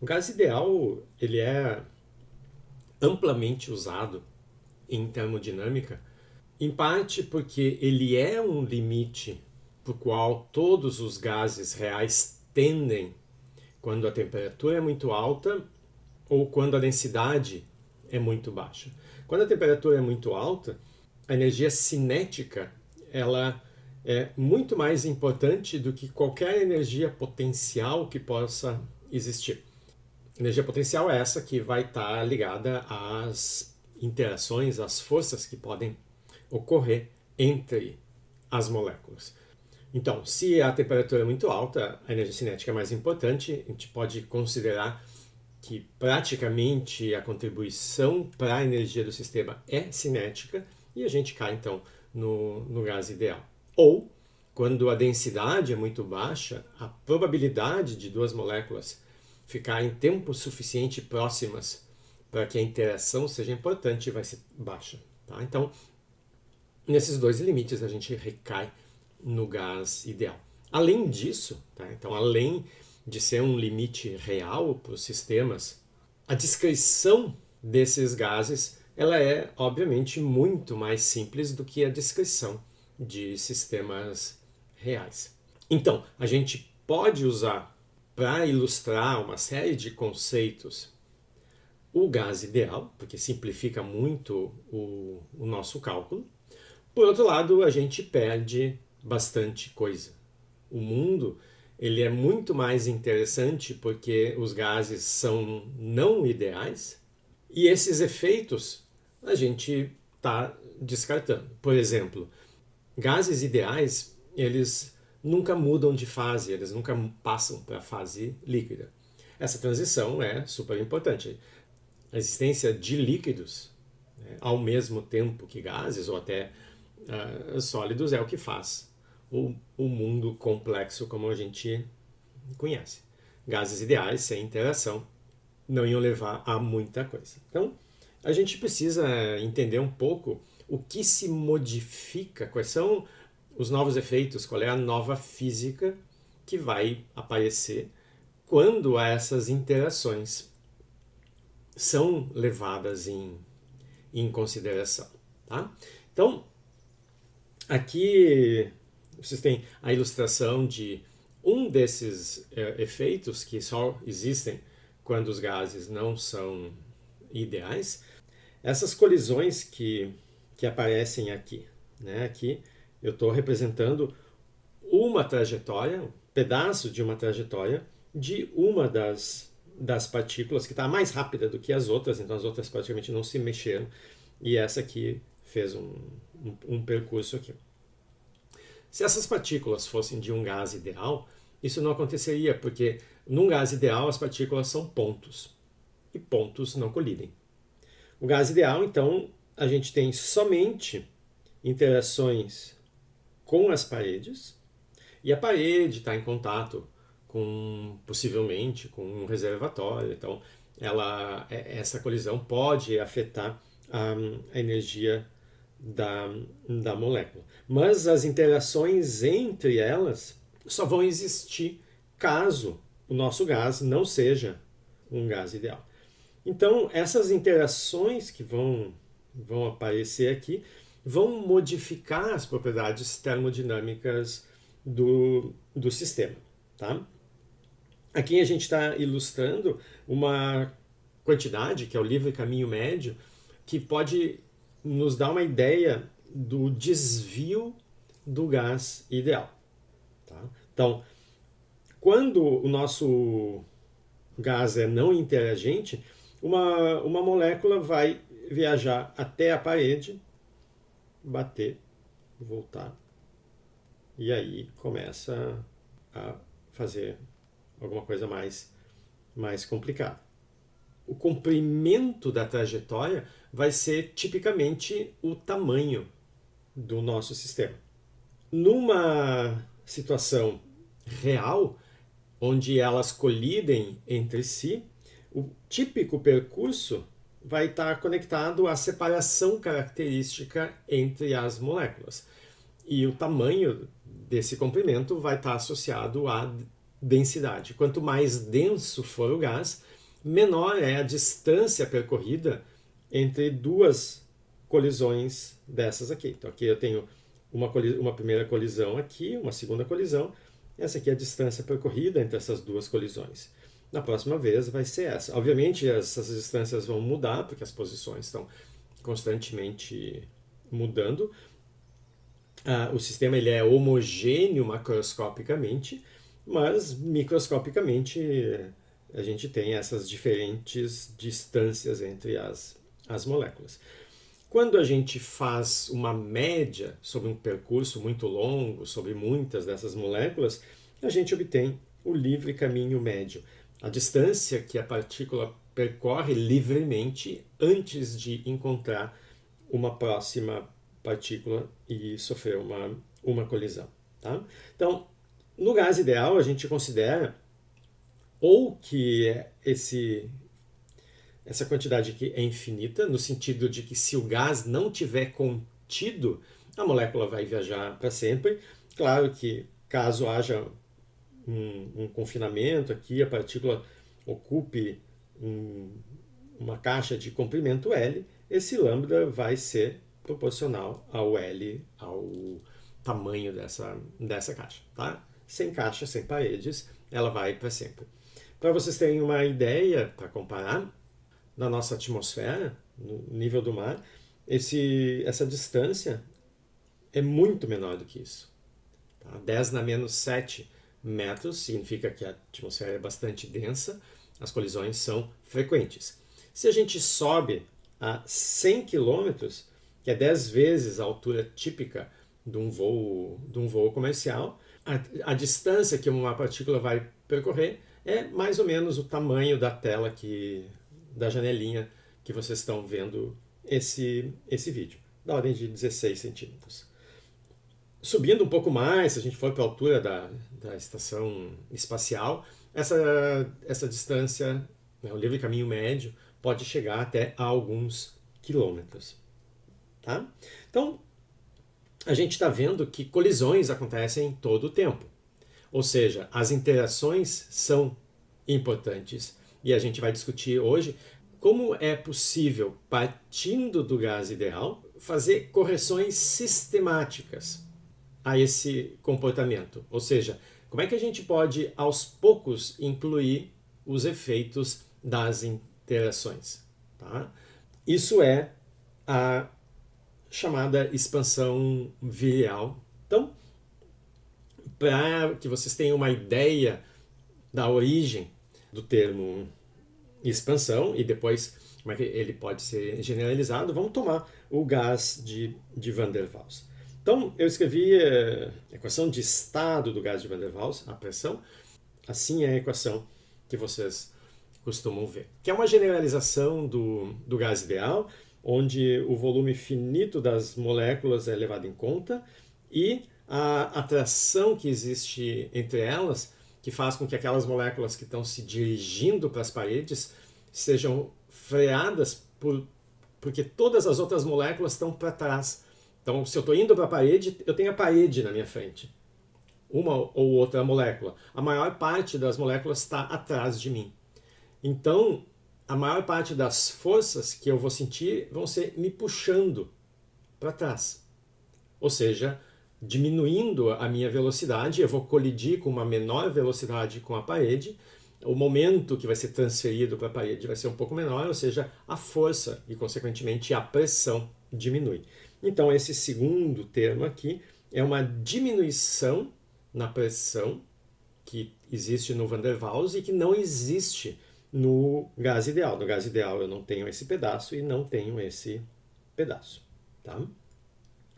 O gás ideal, ele é amplamente usado em termodinâmica, em parte porque ele é um limite para o qual todos os gases reais tendem quando a temperatura é muito alta ou quando a densidade é muito baixa. Quando a temperatura é muito alta, a energia cinética ela é muito mais importante do que qualquer energia potencial que possa existir. Energia potencial é essa que vai estar ligada às interações, às forças que podem ocorrer entre as moléculas. Então, se a temperatura é muito alta, a energia cinética é mais importante. A gente pode considerar que praticamente a contribuição para a energia do sistema é cinética e a gente cai então no gás ideal. Ou, quando a densidade é muito baixa, a probabilidade de duas moléculas ficar em tempo suficiente próximas para que a interação seja importante vai ser baixa. Tá? Então, nesses dois limites a gente recai no gás ideal. Além disso, tá? Então, além de ser um limite real para os sistemas, a descrição desses gases ela é, obviamente, muito mais simples do que a descrição de sistemas reais. Então, a gente pode usar para ilustrar uma série de conceitos o gás ideal, porque simplifica muito o nosso cálculo. Por outro lado, a gente perde bastante coisa. O mundo ele é muito mais interessante porque os gases são não ideais e esses efeitos a gente está descartando. Por exemplo, gases ideais eles nunca mudam de fase, eles nunca passam para a fase líquida. Essa transição é super importante. A existência de líquidos, né, ao mesmo tempo que gases ou até sólidos é o que faz o mundo complexo como a gente conhece. Gases ideais sem interação não iam levar a muita coisa. Então, a gente precisa entender um pouco o que se modifica, quais são os novos efeitos, qual é a nova física que vai aparecer quando essas interações são levadas em consideração. Tá? Então, aqui vocês têm a ilustração de um desses efeitos que só existem quando os gases não são ideais. Essas colisões que aparecem aqui, né? Aqui eu estou representando uma trajetória, um pedaço de uma trajetória de uma das partículas que está mais rápida do que as outras, então as outras praticamente não se mexeram e essa aqui fez um percurso aqui. Se essas partículas fossem de um gás ideal, isso não aconteceria, porque num gás ideal as partículas são pontos e pontos não colidem. O gás ideal, então, a gente tem somente interações com as paredes e a parede está em contato com, possivelmente, com um reservatório. Então, essa colisão pode afetar a energia da molécula. Mas as interações entre elas só vão existir caso o nosso gás não seja um gás ideal. Então, essas interações que vão aparecer aqui vão modificar as propriedades termodinâmicas do sistema. Tá? Aqui a gente está ilustrando uma quantidade, que é o livre caminho médio, que pode nos dar uma ideia do desvio do gás ideal. Tá? Então, quando o nosso gás é não interagente, uma molécula vai viajar até a parede, bater, voltar, e aí começa a fazer alguma coisa mais complicada. O comprimento da trajetória vai ser tipicamente o tamanho do nosso sistema. Numa situação real, onde elas colidem entre si, o típico percurso vai estar conectado à separação característica entre as moléculas. E o tamanho desse comprimento vai estar associado à densidade. Quanto mais denso for o gás, menor é a distância percorrida entre duas colisões dessas aqui. Então aqui eu tenho uma primeira colisão aqui, uma segunda colisão. Essa aqui é a distância percorrida entre essas duas colisões. Na próxima vez vai ser essa. Obviamente essas distâncias vão mudar, porque as posições estão constantemente mudando. O sistema ele é homogêneo macroscopicamente, mas microscopicamente a gente tem essas diferentes distâncias entre as moléculas. Quando a gente faz uma média sobre um percurso muito longo, sobre muitas dessas moléculas, a gente obtém o livre caminho médio, a distância que a partícula percorre livremente antes de encontrar uma próxima partícula e sofrer uma colisão. Tá? Então, no gás ideal, a gente considera ou que essa quantidade aqui é infinita, no sentido de que se o gás não tiver contido, a molécula vai viajar para sempre. Claro que caso haja um confinamento aqui, a partícula ocupe uma caixa de comprimento L, esse lambda vai ser proporcional ao L, ao tamanho dessa caixa. Tá? Sem caixa, sem paredes, ela vai para sempre. Para vocês terem uma ideia, para comparar, na nossa atmosfera, no nível do mar, essa distância é muito menor do que isso. Tá? 10 na menos 7 metros significa que a atmosfera é bastante densa, as colisões são frequentes. Se a gente sobe a 100 km, que é 10 vezes a altura típica de um voo comercial, a distância que uma partícula vai percorrer é mais ou menos o tamanho da tela da janelinha que vocês estão vendo esse vídeo, da ordem de 16 centímetros. Subindo um pouco mais, se a gente for para a altura da estação espacial, essa distância, né, o livre caminho médio, pode chegar até a alguns quilômetros. Tá? Então, a gente está vendo que colisões acontecem todo o tempo. Ou seja, as interações são importantes. E a gente vai discutir hoje como é possível, partindo do gás ideal, fazer correções sistemáticas a esse comportamento. Ou seja, como é que a gente pode, aos poucos, incluir os efeitos das interações. Tá? Isso é a chamada expansão virial. Então, para que vocês tenham uma ideia da origem do termo expansão e depois como é que ele pode ser generalizado, vamos tomar o gás de Van der Waals. Então, eu escrevi a equação de estado do gás de Van der Waals, a pressão. Assim é a equação que vocês costumam ver, que é uma generalização do gás ideal, onde o volume finito das moléculas é levado em conta e a atração que existe entre elas, que faz com que aquelas moléculas que estão se dirigindo para as paredes sejam freadas porque todas as outras moléculas estão para trás. Então, se eu estou indo para a parede, eu tenho a parede na minha frente. Uma ou outra molécula. A maior parte das moléculas está atrás de mim. Então, a maior parte das forças que eu vou sentir vão ser me puxando para trás. Ou seja, diminuindo a minha velocidade, eu vou colidir com uma menor velocidade com a parede, o momento que vai ser transferido para a parede vai ser um pouco menor, ou seja, a força e, consequentemente, a pressão diminui. Então, esse segundo termo aqui é uma diminuição na pressão que existe no Van der Waals e que não existe no gás ideal. No gás ideal eu não tenho esse pedaço e não tenho esse pedaço. Tá?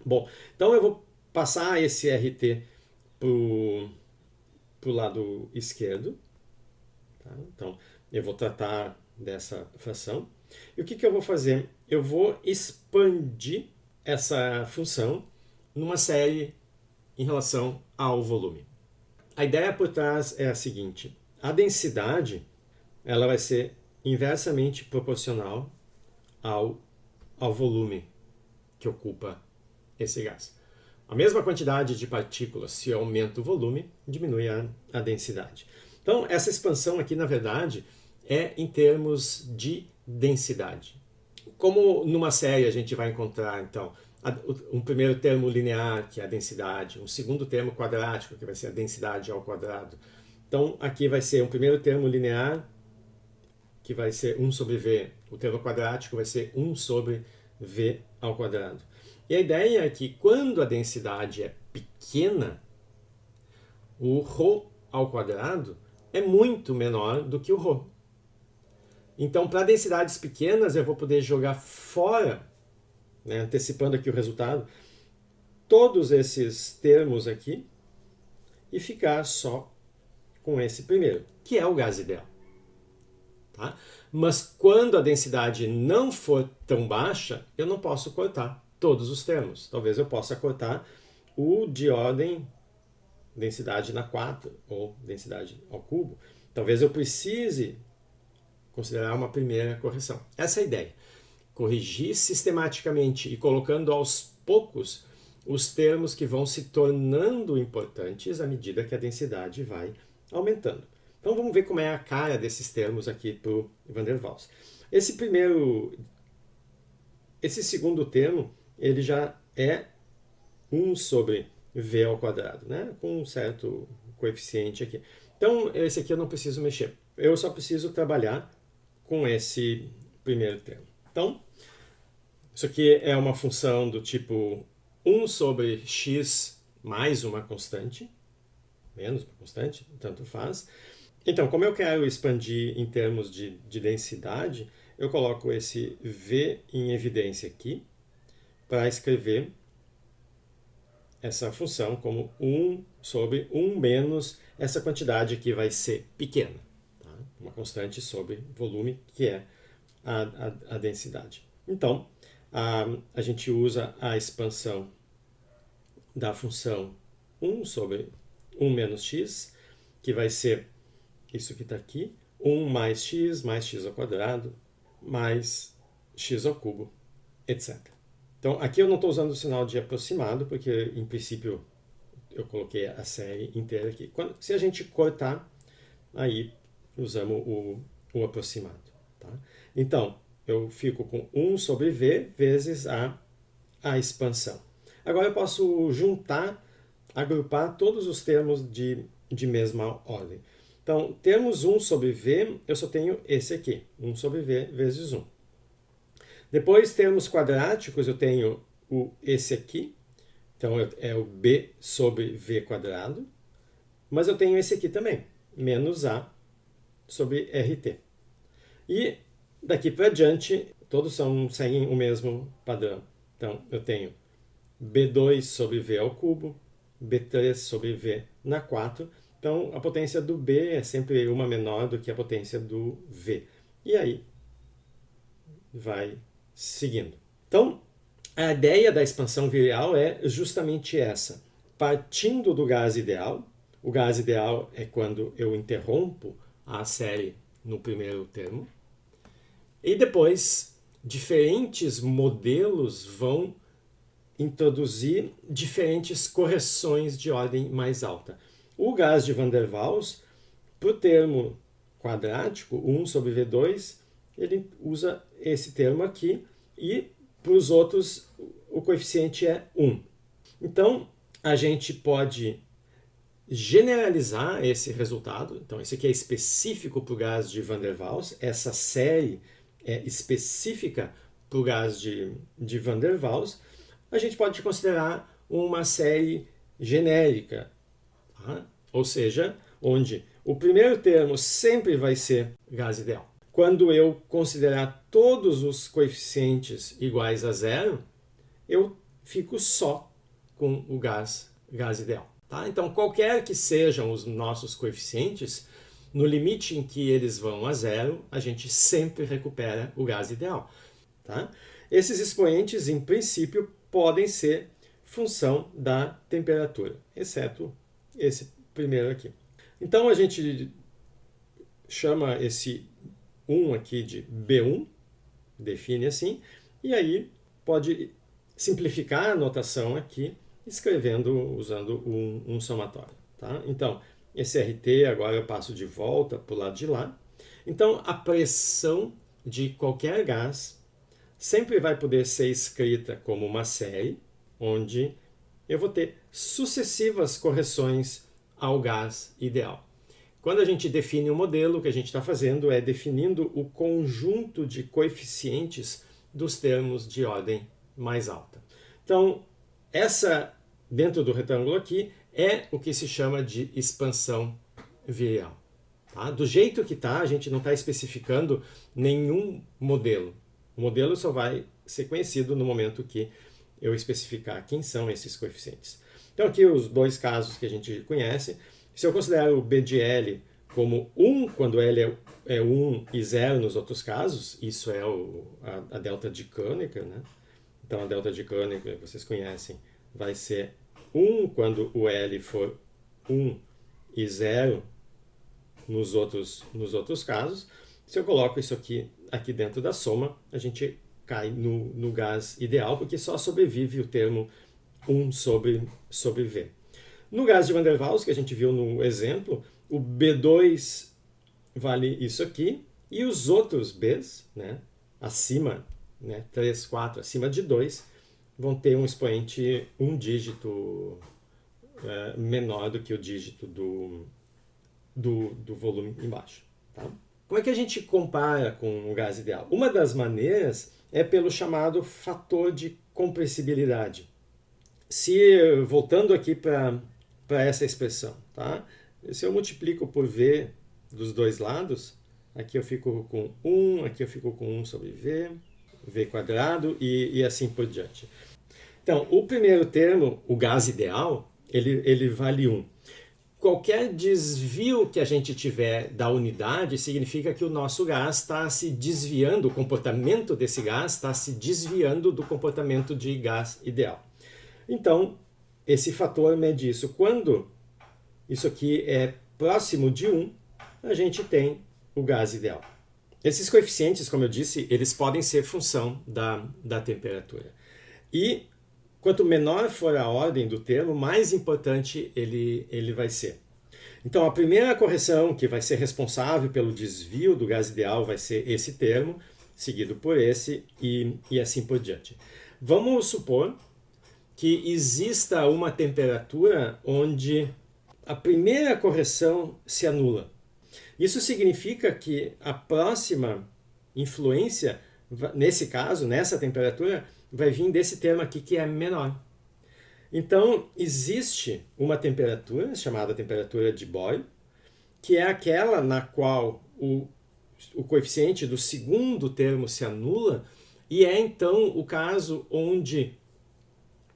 Bom, então eu vou passar esse RT para o lado esquerdo. Tá? Então eu vou tratar dessa fração. E o que eu vou fazer? Eu vou expandir essa função numa série em relação ao volume. A ideia por trás é a seguinte: a densidade ela vai ser inversamente proporcional ao volume que ocupa esse gás. a mesma quantidade de partículas, se aumenta o volume, diminui a densidade. Então, essa expansão aqui, na verdade, é em termos de densidade. Como numa série a gente vai encontrar, então, um primeiro termo linear, que é a densidade, um segundo termo quadrático, que vai ser a densidade ao quadrado. Então, aqui vai ser um primeiro termo linear, que vai ser 1 sobre V. O termo quadrático vai ser 1 sobre V ao quadrado. E a ideia é que quando a densidade é pequena, o ρ ao quadrado é muito menor do que o ρ. Então, para densidades pequenas, eu vou poder jogar fora, né, antecipando aqui o resultado, todos esses termos aqui e ficar só com esse primeiro, que é o gás ideal. Tá? Mas quando a densidade não for tão baixa, eu não posso cortar todos os termos. Talvez eu possa cortar o de ordem densidade na 4 ou densidade ao cubo. Talvez eu precise considerar uma primeira correção. Essa é a ideia. Corrigir sistematicamente e colocando aos poucos os termos que vão se tornando importantes à medida que a densidade vai aumentando. Então vamos ver como é a cara desses termos aqui para o Van der Waals. Esse segundo termo, ele já é 1 sobre V ao quadrado, né? Com um certo coeficiente aqui. Então esse aqui eu não preciso mexer. Eu só preciso trabalhar com esse primeiro termo. Então, isso aqui é uma função do tipo 1 sobre x mais uma constante, menos uma constante, tanto faz. Então, como eu quero expandir em termos de densidade, eu coloco esse v em evidência aqui para escrever essa função como 1 sobre 1 menos essa quantidade aqui vai ser pequena. Tá? Uma constante sobre volume, que é a densidade. Então, a gente usa a expansão da função 1 sobre 1 menos x, que vai ser isso que está aqui, 1 mais x ao quadrado, mais x ao cubo, etc. Então, aqui eu não estou usando o sinal de aproximado, porque, em princípio, eu coloquei a série inteira aqui. Se a gente cortar, aí usamos o aproximado. Tá? Então, eu fico com 1 sobre v vezes a expansão. Agora eu posso juntar, agrupar todos os termos de mesma ordem. Então, termos 1 sobre v, eu só tenho esse aqui, 1 sobre v vezes 1. Depois, termos quadráticos, eu tenho esse aqui, então é o b sobre v quadrado, mas eu tenho esse aqui também, menos a sobre rt. E daqui para diante, todos seguem o mesmo padrão. Então, eu tenho b2 sobre v ao cubo, b3 sobre v na 4. Então, a potência do b é sempre uma menor do que a potência do v. E aí, vai seguindo. Então, a ideia da expansão virial é justamente essa. Partindo do gás ideal, o gás ideal é quando eu interrompo a série no primeiro termo, e depois diferentes modelos vão introduzir diferentes correções de ordem mais alta. O gás de Van der Waals, para o termo quadrático, 1 sobre V2, ele usa esse termo aqui, e para os outros o coeficiente é 1. Então, a gente pode generalizar esse resultado. Então, esse aqui é específico para o gás de Van der Waals, essa série é específica para o gás de Van der Waals. A gente pode considerar uma série genérica, tá? Ou seja, onde o primeiro termo sempre vai ser gás ideal. Quando eu considerar todos os coeficientes iguais a zero, eu fico só com o gás ideal. Tá? Então, qualquer que sejam os nossos coeficientes, no limite em que eles vão a zero, a gente sempre recupera o gás ideal. Tá? Esses expoentes, em princípio, podem ser função da temperatura, exceto esse primeiro aqui. Então, a gente chama esse 1 aqui de B1, define assim, e aí pode simplificar a notação aqui escrevendo usando um somatório. Tá? Então, esse RT agora eu passo de volta para o lado de lá. Então, a pressão de qualquer gás sempre vai poder ser escrita como uma série, onde eu vou ter sucessivas correções ao gás ideal. Quando a gente define um modelo, o que a gente está fazendo é definindo o conjunto de coeficientes dos termos de ordem mais alta. Então, essa, dentro do retângulo aqui, é o que se chama de expansão virial. Tá? Do jeito que está, a gente não está especificando nenhum modelo. O modelo só vai ser conhecido no momento que eu especificar quem são esses coeficientes. Então aqui os dois casos que a gente conhece. Se eu considero o B de L como 1 quando L é 1 e 0 nos outros casos, isso é a delta de Kronecker, né? Então a delta de Kronecker, vocês conhecem, vai ser 1 quando o L for 1 e 0 nos outros casos. Se eu coloco isso aqui dentro da soma, a gente cai no gás ideal, porque só sobrevive o termo 1 sobre V. No gás de Van der Waals, que a gente viu no exemplo, o B2 vale isso aqui, e os outros Bs, né, acima, 3, 4, acima de 2, vão ter um expoente um dígito menor do que o dígito do volume embaixo. Tá? Como é que a gente compara com o gás ideal? Uma das maneiras é pelo chamado fator de compressibilidade. Voltando aqui para essa expressão, tá? Se eu multiplico por V dos dois lados, aqui eu fico com 1, aqui eu fico com 1 sobre V quadrado e assim por diante. Então, o primeiro termo, o gás ideal, ele vale 1. Qualquer desvio que a gente tiver da unidade significa que o nosso gás está se desviando, o comportamento desse gás está se desviando do comportamento de gás ideal. Então, esse fator mede isso. Quando isso aqui é próximo de 1, a gente tem o gás ideal. Esses coeficientes, como eu disse, eles podem ser função da temperatura. E quanto menor for a ordem do termo, mais importante ele vai ser. Então, a primeira correção que vai ser responsável pelo desvio do gás ideal vai ser esse termo, seguido por esse e assim por diante. Vamos supor que exista uma temperatura onde a primeira correção se anula. Isso significa que a próxima influência, nesse caso, nessa temperatura, vai vir desse termo aqui que é menor. Então, existe uma temperatura, chamada temperatura de Boyle, que é aquela na qual o coeficiente do segundo termo se anula, e é então o caso onde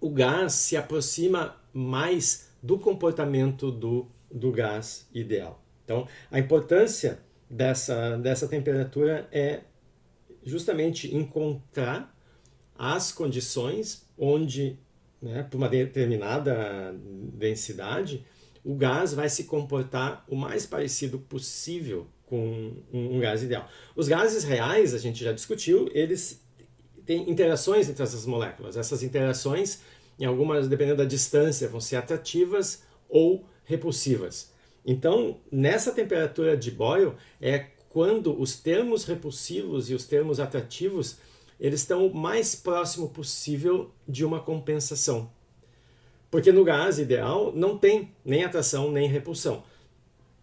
o gás se aproxima mais do comportamento do gás ideal. Então, a importância dessa temperatura é justamente encontrar as condições onde, por uma determinada densidade, o gás vai se comportar o mais parecido possível com um gás ideal. Os gases reais, a gente já discutiu, eles têm interações entre essas moléculas. Essas interações, em algumas, dependendo da distância, vão ser atrativas ou repulsivas. Então, nessa temperatura de Boyle, é quando os termos repulsivos e os termos atrativos eles estão o mais próximo possível de uma compensação. Porque no gás ideal não tem nem atração nem repulsão.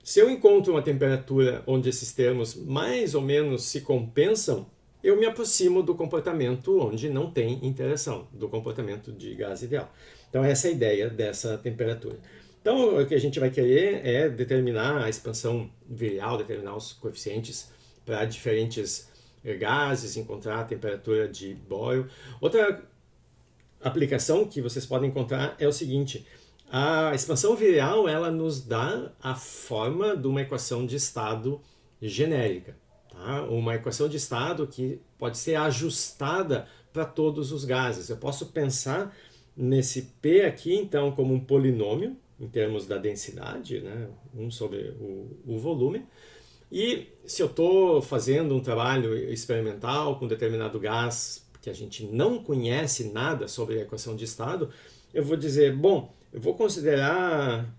Se eu encontro uma temperatura onde esses termos mais ou menos se compensam, eu me aproximo do comportamento onde não tem interação, do comportamento de gás ideal. Então essa é a ideia dessa temperatura. Então o que a gente vai querer é determinar a expansão virial, determinar os coeficientes para diferentes gases, encontrar a temperatura de Boyle. Outra aplicação que vocês podem encontrar é o seguinte: a expansão virial ela nos dá a forma de uma equação de estado genérica, tá? Uma equação de estado que pode ser ajustada para todos os gases. Eu posso pensar nesse P aqui então como um polinômio em termos da densidade, 1 sobre o volume. E se eu estou fazendo um trabalho experimental com determinado gás que a gente não conhece nada sobre a equação de estado, eu vou dizer, bom, eu vou considerar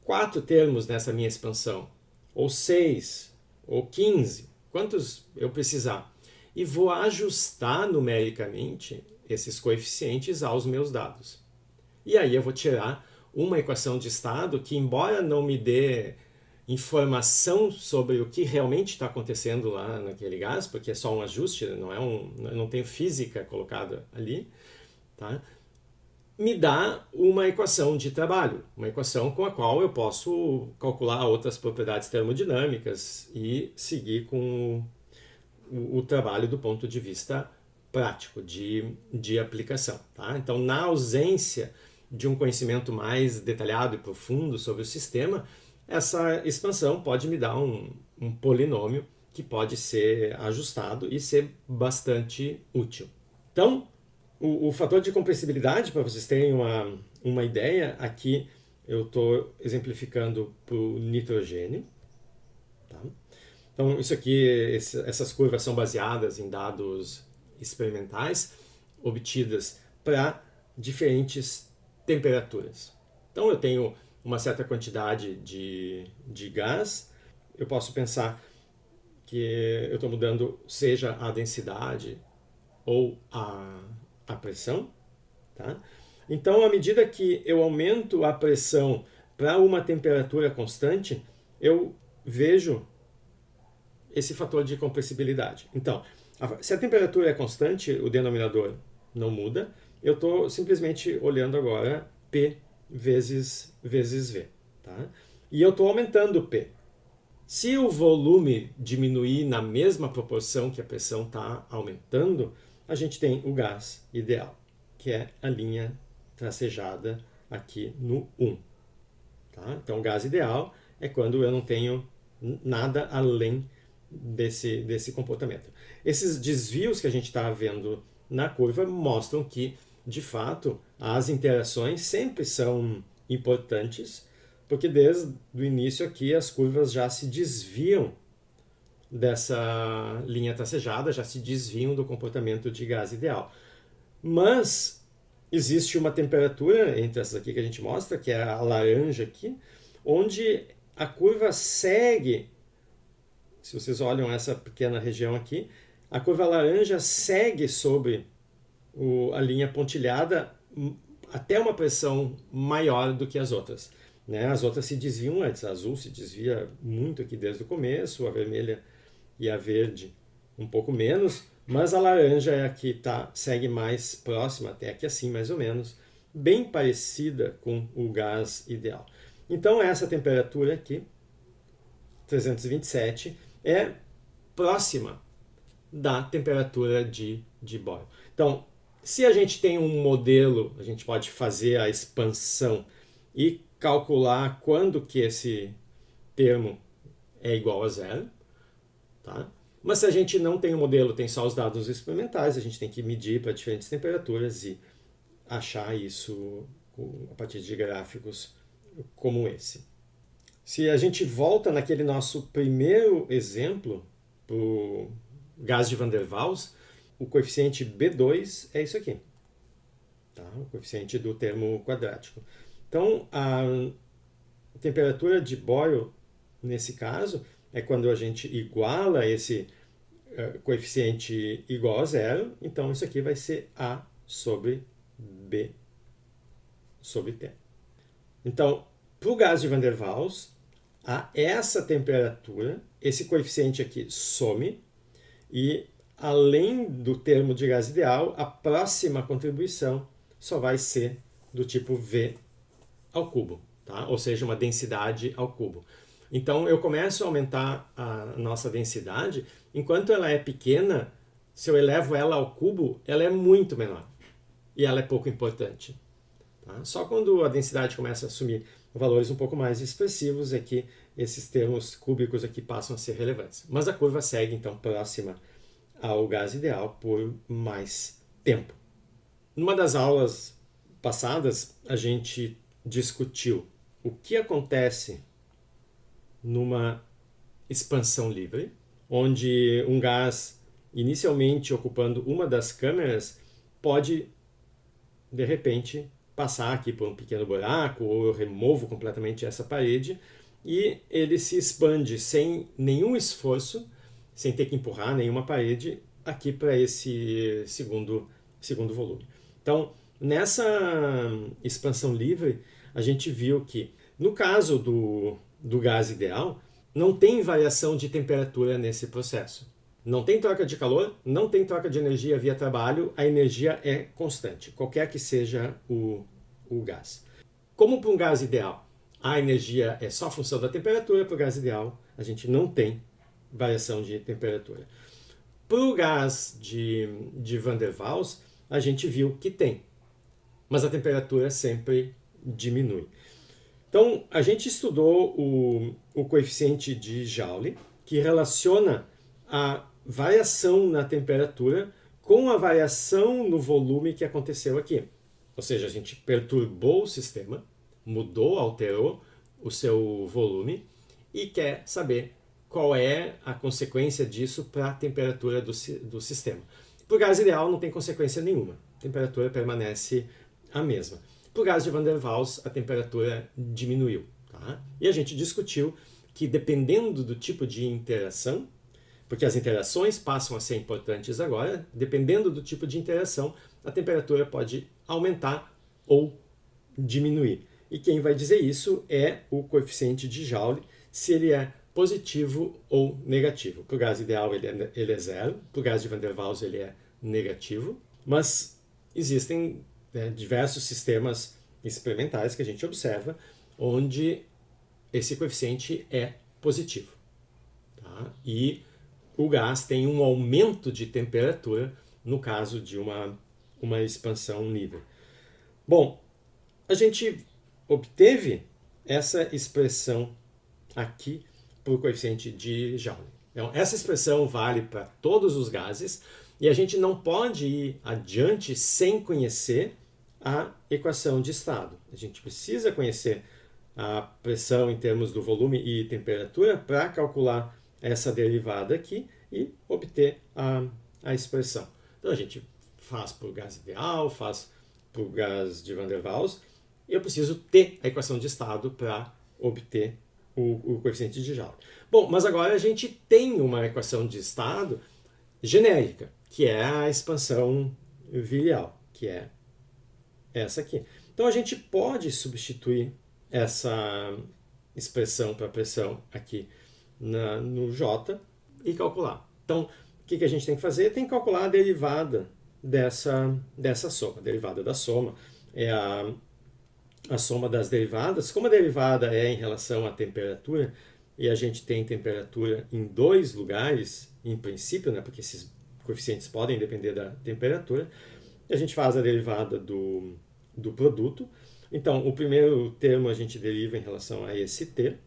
4 termos nessa minha expansão, ou 6, ou 15, quantos eu precisar. E vou ajustar numericamente esses coeficientes aos meus dados. E aí eu vou tirar uma equação de estado que, embora não me dê informação sobre o que realmente está acontecendo lá naquele gás, porque é só um ajuste, eu não tenho física colocada ali, tá? Me dá uma equação de trabalho, uma equação com a qual eu posso calcular outras propriedades termodinâmicas e seguir com o trabalho do ponto de vista prático, de aplicação. Tá? Então, na ausência de um conhecimento mais detalhado e profundo sobre o sistema, essa expansão pode me dar um polinômio que pode ser ajustado e ser bastante útil. Então, o fator de compressibilidade, para vocês terem uma ideia, aqui eu estou exemplificando para o nitrogênio. Tá? Então, isso aqui, essas curvas são baseadas em dados experimentais obtidas para diferentes temperaturas. Então, eu tenho uma certa quantidade de gás, eu posso pensar que eu estou mudando seja a densidade ou a pressão. Tá? Então, à medida que eu aumento a pressão para uma temperatura constante, eu vejo esse fator de compressibilidade. Então, se a temperatura é constante, o denominador não muda, eu estou simplesmente olhando agora P vezes V. Tá? E eu estou aumentando P. Se o volume diminuir na mesma proporção que a pressão está aumentando, a gente tem o gás ideal, que é a linha tracejada aqui no 1. Tá? Então, o gás ideal é quando eu não tenho nada além desse comportamento. Esses desvios que a gente está vendo na curva mostram que, de fato, as interações sempre são importantes, porque desde o início aqui as curvas já se desviam dessa linha tracejada, já se desviam do comportamento de gás ideal. Mas existe uma temperatura entre essas aqui que a gente mostra, que é a laranja aqui, onde a curva segue. Se vocês olham essa pequena região aqui, a curva laranja segue sobre a linha pontilhada até uma pressão maior do que as outras. Né? As outras se desviam antes, a azul se desvia muito aqui desde o começo, a vermelha e a verde um pouco menos, mas a laranja é a que segue mais próxima, até aqui assim mais ou menos, bem parecida com o gás ideal. Então essa temperatura aqui, 327, é próxima da temperatura de Boyle. Então, se a gente tem um modelo, a gente pode fazer a expansão e calcular quando que esse termo é igual a zero. Tá? Mas se a gente não tem um modelo, tem só os dados experimentais, a gente tem que medir para diferentes temperaturas e achar isso a partir de gráficos como esse. Se a gente volta naquele nosso primeiro exemplo, para o gás de Van der Waals, o coeficiente B2 é isso aqui. Tá? O coeficiente do termo quadrático. Então, a temperatura de Boyle, nesse caso, é quando a gente iguala esse coeficiente igual a zero. Então, isso aqui vai ser A sobre B sobre T. Então, para o gás de Van der Waals, a essa temperatura, esse coeficiente aqui some e, além do termo de gás ideal, a próxima contribuição só vai ser do tipo V ao cubo, tá? Ou seja, uma densidade ao cubo. Então, eu começo a aumentar a nossa densidade, enquanto ela é pequena, se eu elevo ela ao cubo, ela é muito menor e ela é pouco importante. Tá? Só quando a densidade começa a assumir valores um pouco mais expressivos é que esses termos cúbicos aqui passam a ser relevantes. Mas a curva segue, então, próxima ao gás ideal por mais tempo. Numa das aulas passadas, a gente discutiu o que acontece numa expansão livre, onde um gás inicialmente ocupando uma das câmeras pode, de repente, passar aqui por um pequeno buraco, ou eu removo completamente essa parede, e ele se expande sem nenhum esforço, sem ter que empurrar nenhuma parede, aqui para esse segundo volume. Então, nessa expansão livre, a gente viu que, no caso do gás ideal, não tem variação de temperatura nesse processo. Não tem troca de calor, não tem troca de energia via trabalho, a energia é constante, qualquer que seja o gás. Como para um gás ideal, a energia é só função da temperatura, para o gás ideal a gente não tem variação de temperatura. Para o gás de Van der Waals, a gente viu que tem, mas a temperatura sempre diminui. Então, a gente estudou o coeficiente de Joule, que relaciona a variação na temperatura com a variação no volume que aconteceu aqui. Ou seja, a gente perturbou o sistema, mudou, alterou o seu volume e quer saber qual é a consequência disso para a temperatura do sistema. Para o gás ideal não tem consequência nenhuma, a temperatura permanece a mesma. Para o gás de Van der Waals, a temperatura diminuiu. Tá? E a gente discutiu que, dependendo do tipo de interação, porque as interações passam a ser importantes agora, dependendo do tipo de interação, a temperatura pode aumentar ou diminuir. E quem vai dizer isso é o coeficiente de Joule, se ele é positivo ou negativo. Para o gás ideal ele é zero, para o gás de Van der Waals ele é negativo, mas existem diversos sistemas experimentais que a gente observa onde esse coeficiente é positivo. Tá? E o gás tem um aumento de temperatura no caso de uma expansão livre. Bom, a gente obteve essa expressão aqui para o coeficiente de Joule. Então, essa expressão vale para todos os gases e a gente não pode ir adiante sem conhecer a equação de estado. A gente precisa conhecer a pressão em termos do volume e temperatura para calcular essa derivada aqui e obter a expressão. Então a gente faz para o gás ideal, faz para o gás de Van der Waals, e eu preciso ter a equação de estado para obter o coeficiente de Joule. Bom, mas agora a gente tem uma equação de estado genérica, que é a expansão virial, que é essa aqui. Então a gente pode substituir essa expressão para pressão aqui no J e calcular. Então, o que a gente tem que fazer? Tem que calcular a derivada dessa soma. A derivada da soma é a soma das derivadas. Como a derivada é em relação à temperatura, e a gente tem temperatura em dois lugares, em princípio, né, porque esses coeficientes podem depender da temperatura, a gente faz a derivada do produto. Então, o primeiro termo a gente deriva em relação a esse T,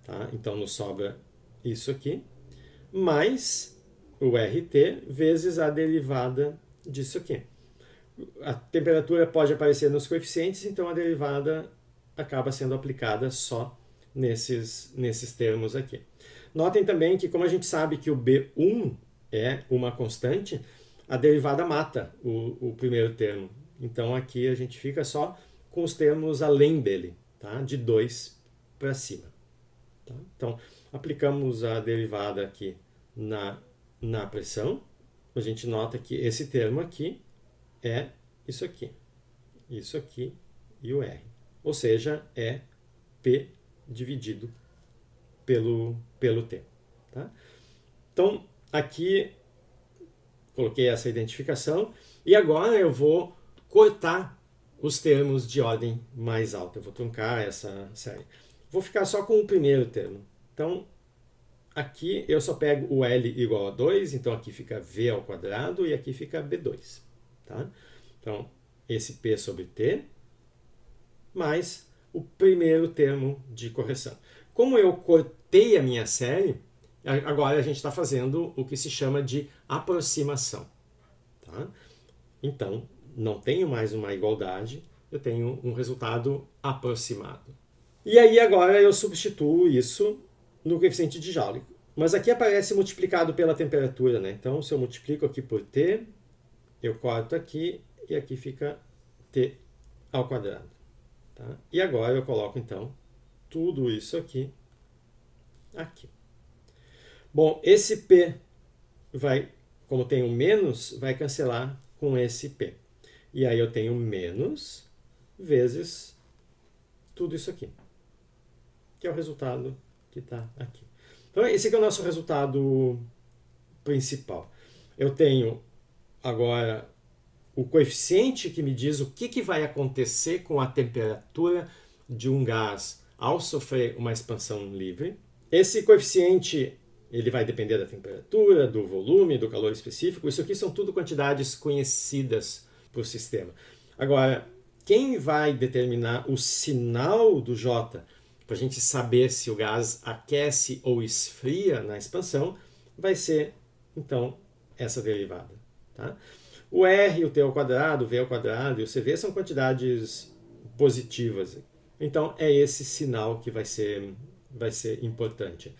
tá? Então nos sobra isso aqui, mais o RT vezes a derivada disso aqui. A temperatura pode aparecer nos coeficientes, então a derivada acaba sendo aplicada só nesses termos aqui. Notem também que, como a gente sabe que o B1 é uma constante, a derivada mata o primeiro termo. Então aqui a gente fica só com os termos além dele, tá? De 2 para cima. Tá? Então, aplicamos a derivada aqui na pressão. A gente nota que esse termo aqui é isso aqui e o R. Ou seja, é P dividido pelo T. Tá? Então, aqui coloquei essa identificação e agora eu vou cortar os termos de ordem mais alta. Eu vou truncar essa série. Vou ficar só com o primeiro termo. Então, aqui eu só pego o L igual a 2, então aqui fica V ao quadrado e aqui fica B2. Tá? Então, esse P sobre T mais o primeiro termo de correção. Como eu cortei a minha série, agora a gente está fazendo o que se chama de aproximação. Tá? Então, não tenho mais uma igualdade, eu tenho um resultado aproximado. E aí agora eu substituo isso no coeficiente de Joule. Mas aqui aparece multiplicado pela temperatura, né? Então, se eu multiplico aqui por T, eu corto aqui e aqui fica T ao quadrado. Tá? E agora eu coloco, então, tudo isso aqui. Bom, esse P vai, como tem um menos, vai cancelar com esse P. E aí eu tenho menos vezes tudo isso aqui, que é o resultado que está aqui. Então, esse aqui é o nosso resultado principal. Eu tenho agora o coeficiente que me diz o que vai acontecer com a temperatura de um gás ao sofrer uma expansão livre. Esse coeficiente ele vai depender da temperatura, do volume, do calor específico. Isso aqui são tudo quantidades conhecidas para o sistema. Agora, quem vai determinar o sinal do J para a gente saber se o gás aquece ou esfria na expansão vai ser, então, essa derivada. Tá? O R, o T ao quadrado, o V ao quadrado e o CV são quantidades positivas. Então, é esse sinal que vai ser importante.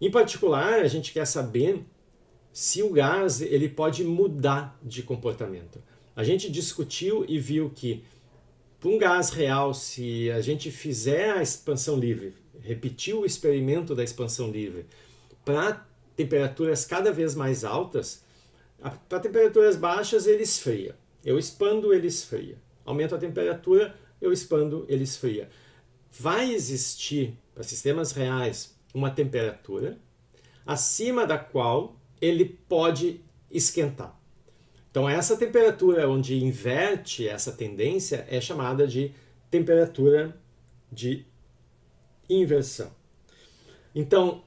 Em particular, a gente quer saber se o gás ele pode mudar de comportamento. A gente discutiu e viu que, para um gás real, se a gente fizer a expansão livre, repetir o experimento da expansão livre, para temperaturas cada vez mais altas, para temperaturas baixas ele esfria. Eu expando, ele esfria. Aumento a temperatura, eu expando, ele esfria. Vai existir, para sistemas reais, uma temperatura acima da qual ele pode esquentar. Então, essa temperatura onde inverte essa tendência é chamada de temperatura de inversão. Então,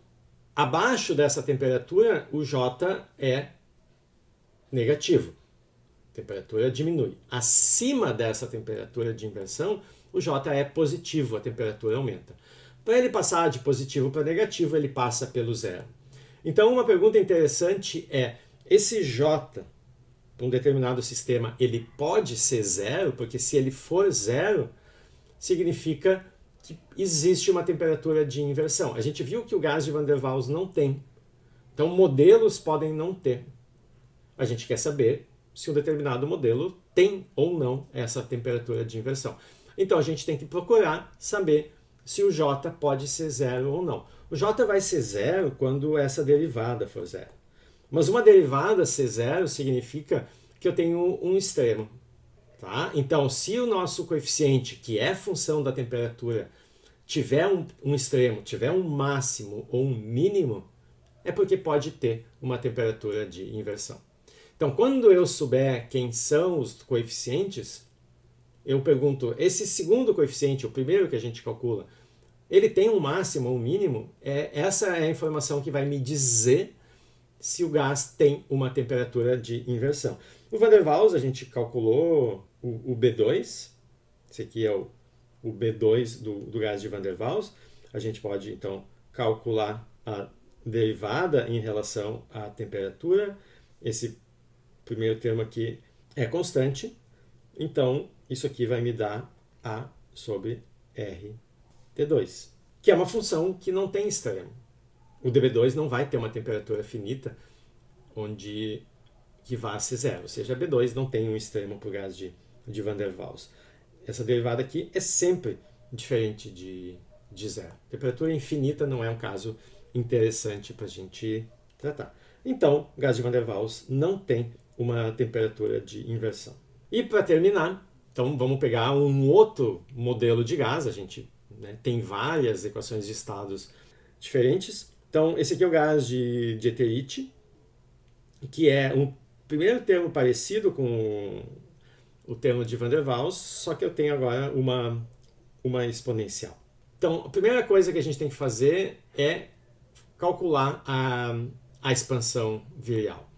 abaixo dessa temperatura, o J é negativo. A temperatura diminui. Acima dessa temperatura de inversão, o J é positivo, a temperatura aumenta. Para ele passar de positivo para negativo, ele passa pelo zero. Então, uma pergunta interessante é, esse J, para um determinado sistema, ele pode ser zero? Porque se ele for zero, significa que existe uma temperatura de inversão. A gente viu que o gás de Van der Waals não tem. Então, modelos podem não ter. A gente quer saber se um determinado modelo tem ou não essa temperatura de inversão. Então, a gente tem que procurar saber se o J pode ser zero ou não. O J vai ser zero quando essa derivada for zero. Mas uma derivada ser zero significa que eu tenho um extremo. Tá? Então, se o nosso coeficiente, que é função da temperatura, tiver um extremo, tiver um máximo ou um mínimo, é porque pode ter uma temperatura de inversão. Então, quando eu souber quem são os coeficientes, eu pergunto, esse segundo coeficiente, o primeiro que a gente calcula, ele tem um máximo ou um mínimo? Essa é a informação que vai me dizer se o gás tem uma temperatura de inversão. O Van der Waals, a gente calculou o B2, esse aqui é o B2 do gás de Van der Waals. A gente pode, então, calcular a derivada em relação à temperatura. Esse primeiro termo aqui é constante, então isso aqui vai me dar A sobre RT2, que é uma função que não tem extremo. O dB2 não vai ter uma temperatura finita que vá ser zero, ou seja, B2 não tem um extremo para o gás de Van der Waals. Essa derivada aqui é sempre diferente de zero. Temperatura infinita não é um caso interessante para a gente tratar. Então, o gás de Van der Waals não tem uma temperatura de inversão. E para terminar, então vamos pegar um outro modelo de gás. A gente tem várias equações de estados diferentes. Então, esse aqui é o gás de Eterite, que é um primeiro termo parecido com o termo de Van der Waals, só que eu tenho agora uma exponencial. Então, a primeira coisa que a gente tem que fazer é calcular a expansão virial.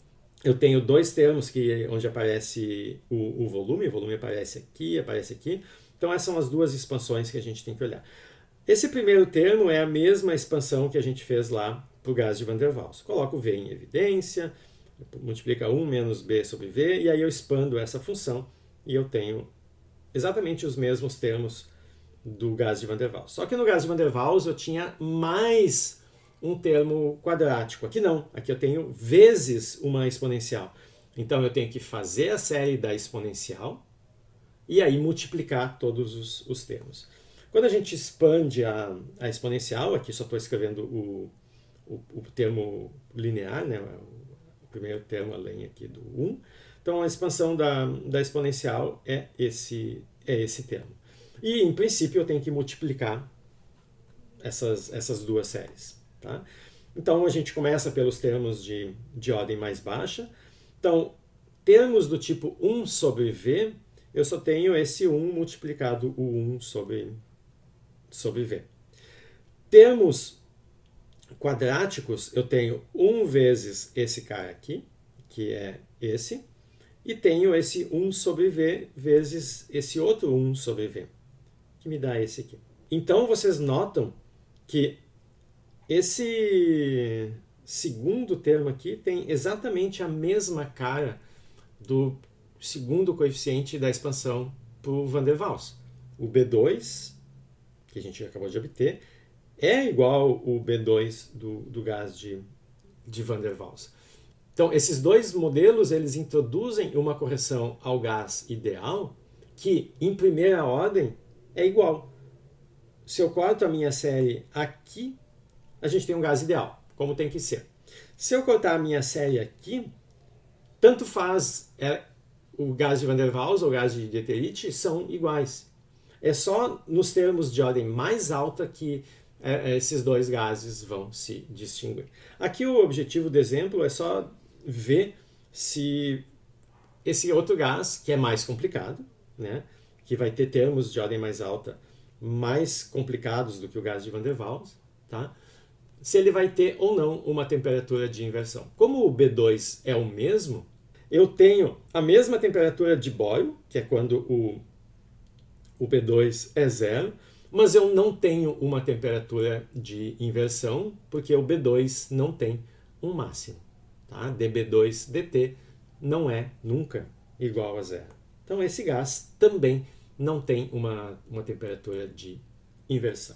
Eu tenho dois termos onde aparece o volume aparece aqui. Então, essas são as duas expansões que a gente tem que olhar. Esse primeiro termo é a mesma expansão que a gente fez lá para o gás de Van der Waals. Coloco o V em evidência, multiplica 1 menos B sobre V, e aí eu expando essa função e eu tenho exatamente os mesmos termos do gás de Van der Waals. Só que no gás de Van der Waals eu tinha mais um termo quadrático. Aqui não, aqui eu tenho vezes uma exponencial. Então eu tenho que fazer a série da exponencial e aí multiplicar todos os termos. Quando a gente expande a exponencial, aqui só estou escrevendo o termo linear, né? O primeiro termo além aqui do 1. Então a expansão da exponencial é esse termo. E em princípio eu tenho que multiplicar essas duas séries. Tá? Então a gente começa pelos termos de ordem mais baixa. Então, termos do tipo 1 sobre v, eu só tenho esse 1 multiplicado o 1 sobre v. Termos quadráticos, eu tenho 1 vezes esse cara aqui, que é esse, e tenho esse 1 sobre v vezes esse outro 1 sobre v, que me dá esse aqui. Então vocês notam que esse segundo termo aqui tem exatamente a mesma cara do segundo coeficiente da expansão para o Van der Waals. O B2, que a gente acabou de obter, é igual o B2 do gás de Van der Waals. Então, esses dois modelos, eles introduzem uma correção ao gás ideal que, em primeira ordem, é igual. Se eu corto a minha série aqui, a gente tem um gás ideal, como tem que ser. Se eu cortar a minha série aqui, tanto faz o gás de Van der Waals ou o gás de Dieterich são iguais. É só nos termos de ordem mais alta que esses dois gases vão se distinguir. Aqui o objetivo do exemplo é só ver se esse outro gás, que é mais complicado, né, que vai ter termos de ordem mais alta mais complicados do que o gás de Van der Waals, tá? Se ele vai ter ou não uma temperatura de inversão. Como o B2 é o mesmo, eu tenho a mesma temperatura de Boyle, que é quando o B2 é zero, mas eu não tenho uma temperatura de inversão, porque o B2 não tem um máximo. Tá? dB2 dt não é nunca igual a zero. Então esse gás também não tem uma temperatura de inversão.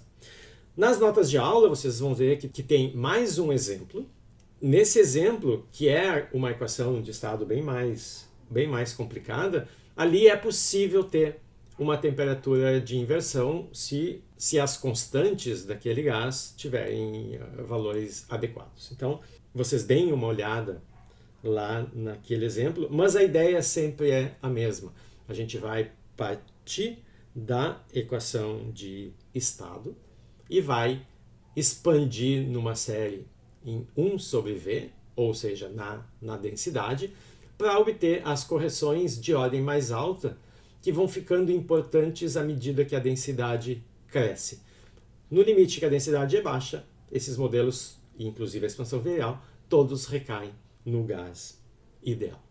Nas notas de aula vocês vão ver que tem mais um exemplo. Nesse exemplo, que é uma equação de estado bem mais complicada, ali é possível ter uma temperatura de inversão se as constantes daquele gás tiverem valores adequados. Então, vocês deem uma olhada lá naquele exemplo, mas a ideia sempre é a mesma. A gente vai partir da equação de estado e vai expandir numa série em 1 sobre v, ou seja, na densidade, para obter as correções de ordem mais alta que vão ficando importantes à medida que a densidade cresce. No limite que a densidade é baixa, esses modelos, inclusive a expansão virial, todos recaem no gás ideal.